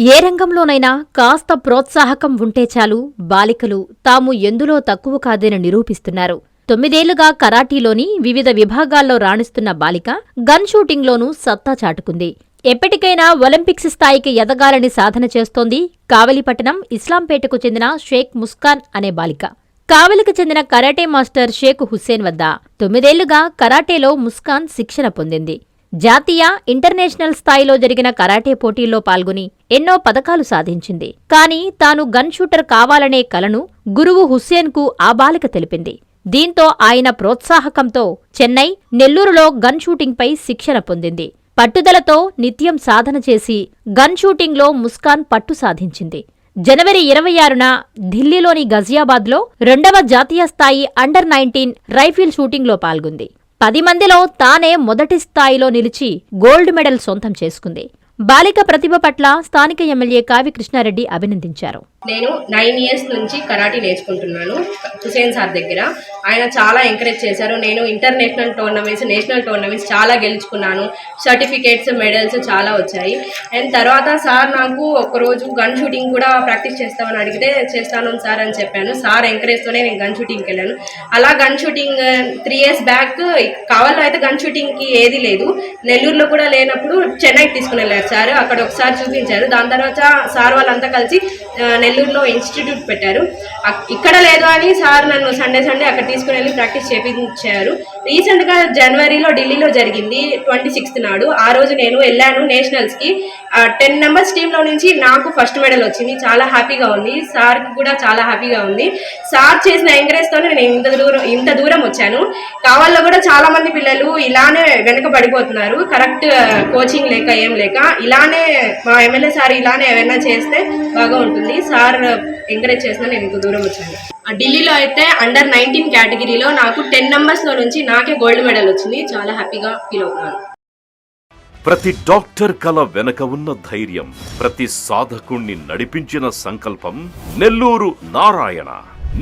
ఏ రంగంలోనైనా కాస్త ప్రోత్సాహకం ఉంటే చాలు బాలికలు తాము ఎందులో తక్కువ కాదని నిరూపిస్తున్నారు. 9 ఏళ్లుగా కరాటీలోని వివిధ విభాగాల్లో రాణిస్తున్న బాలిక గన్ షూటింగ్లోనూ సత్తా చాటుకుంది. ఎప్పటికైనా ఒలింపిక్స్ స్థాయికి ఎదగాలని సాధన చేస్తోంది కావలిపట్టణం ఇస్లాంపేటకు చెందిన షేక్ ముస్కాన్ అనే బాలిక. కావలికి చెందిన కరాటే మాస్టర్ షేక్ హుస్సేన్ వద్ద 9 ఏళ్లుగా కరాటేలో ముస్కాన్ శిక్షణ పొందింది. జాతీయ, ఇంటర్నేషనల్ స్థాయిలో జరిగిన కరాటే పోటీల్లో పాల్గొని ఎన్నో పతకాలు సాధించింది. కానీ తాను గన్ షూటర్ కావాలనే కలను గురువు హుస్సేన్కు ఆ బాలిక తెలిపింది. దీంతో ఆయన ప్రోత్సాహకంతో చెన్నై, నెల్లూరులో గన్ షూటింగ్పై శిక్షణ పొందింది. పట్టుదలతో నిత్యం సాధన చేసి గన్ షూటింగ్లో ముస్కాన్ పట్టు సాధించింది. జనవరి 26న ఢిల్లీలోని గజియాబాద్లో 2వ జాతీయ స్థాయి అండర్-19 రైఫిల్ షూటింగ్లో పాల్గొంది. 10 మందిలో తానే మొదటి స్థాయిలో నిలిచి గోల్డ్ మెడల్ సొంతం చేసుకుంది. బాలిక ప్రతిభ పట్ల స్థానిక ఎమ్మెల్యే కావి కృష్ణారెడ్డి అభినందించారు. నేను 9 ఇయర్స్ నుంచి కరాటీ నేర్చుకుంటున్నాను హుసేన్ సార్ దగ్గర. ఆయన చాలా ఎంకరేజ్ చేశారు. నేను ఇంటర్నేషనల్ టోర్నమెంట్స్, నేషనల్ టోర్నమెంట్స్ చాలా గెలుచుకున్నాను. సర్టిఫికేట్స్, మెడల్స్ చాలా వచ్చాయి. అండ్ తర్వాత సార్ నాకు ఒకరోజు గన్ షూటింగ్ కూడా ప్రాక్టీస్ చేస్తామని అడిగితే చేస్తాను సార్ అని చెప్పాను. సార్ ఎంకరేజ్తోనే నేను గన్ షూటింగ్కి వెళ్ళాను. అలా గన్ షూటింగ్ 3 years బ్యాక్ కావాలో అయితే గన్ షూటింగ్కి ఏది లేదు, నెల్లూరులో కూడా లేనప్పుడు చెన్నైకి తీసుకుని వెళ్ళారు సార్. అక్కడ ఒకసారి చూపించారు. దాని తర్వాత సార్ వాళ్ళంతా కలిసి నెల్లూరులో ఇన్స్టిట్యూట్ పెట్టారు. ఇక్కడ లేదు అని సార్ నన్ను సండే అక్కడ తీసుకుని వెళ్ళి ప్రాక్టీస్ చేయించారు. రీసెంట్గా జనవరిలో ఢిల్లీలో జరిగింది 26th నాడు. ఆ రోజు నేను వెళ్ళాను నేషనల్స్కి. 10 members టీంలో నుంచి నాకు ఫస్ట్ మెడల్ వచ్చింది. చాలా హ్యాపీగా ఉంది. సార్కి కూడా చాలా హ్యాపీగా ఉంది. సార్ చేసిన ఎంకరేజ్తోనే నేను ఇంత దూరం వచ్చాను. కావాల్లో కూడా చాలా మంది పిల్లలు ఇలానే వెనక పడిపోతున్నారు, కరెక్ట్ కోచింగ్ లేక ఏం లేక. ఇలానే మా ఎమ్మెల్యే సార్ ఇలానే ఏమైనా చేస్తే బాగా ఉంటుంది. సార్ ఎంకరేజ్ చేసినా నేను ఇంత దూరం వచ్చాను. ఢిల్లీలో అయితే అండర్-19 కేటగిరీలో నాకు 10 numbers లో నుంచి నాకే గోల్డ్ మెడల్ వచ్చింది. చాలా హ్యాపీగా ఫీల్ అవుతున్నాను. ప్రతి డాక్టర్ కల వెనక ఉన్న ధైర్యం, ప్రతి సాధకుణ్ణి నడిపించిన సంకల్పం నెల్లూరు నారాయణ.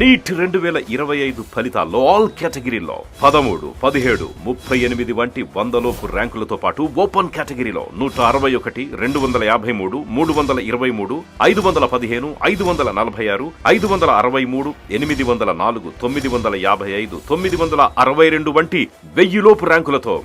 నీట్ 2025 ఫలితాల్లో ఆల్ కేటగిరీలో 13, 17, 38 వంటి 100లోపు ర్యాంకులతో పాటు ఓపెన్ కేటగిరీలో 161, 253, 323, 515, 546, 563, 804, 955, 962 వంటి 1000లోపు ర్యాంకులతో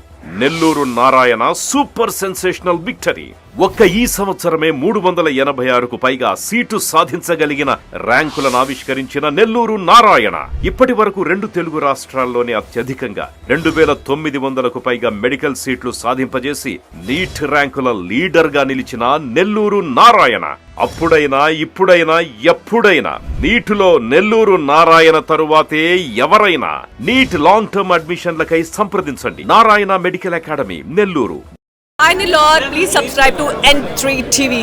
Nellore Narayana super sensational victory. ఒక్క ఈ సంవత్సరమే 386కు పైగా సీటు సాధించగలిగిన ర్యాంకులను ఆవిష్కరించిన నెల్లూరు నారాయణ ఇప్పటి వరకు 2 తెలుగు రాష్ట్రాల్లోనే అత్యధికంగా 2900కు పైగా మెడికల్ సీట్లు సాధింపజేసి నీట్ ర్యాంకుల లీడర్ గా నిలిచిన నెల్లూరు నారాయణ అప్పుడైనా ఇప్పుడైనా ఎప్పుడైనా నీటిలో నెల్లూరు నారాయణ తరువాతే ఎవరైనా. నీట్ లాంగ్ టర్మ్ అడ్మిషన్లకై సంప్రదించండి. Narayana medical academy, Nellore. Hi Nilor, please subscribe to N3 TV.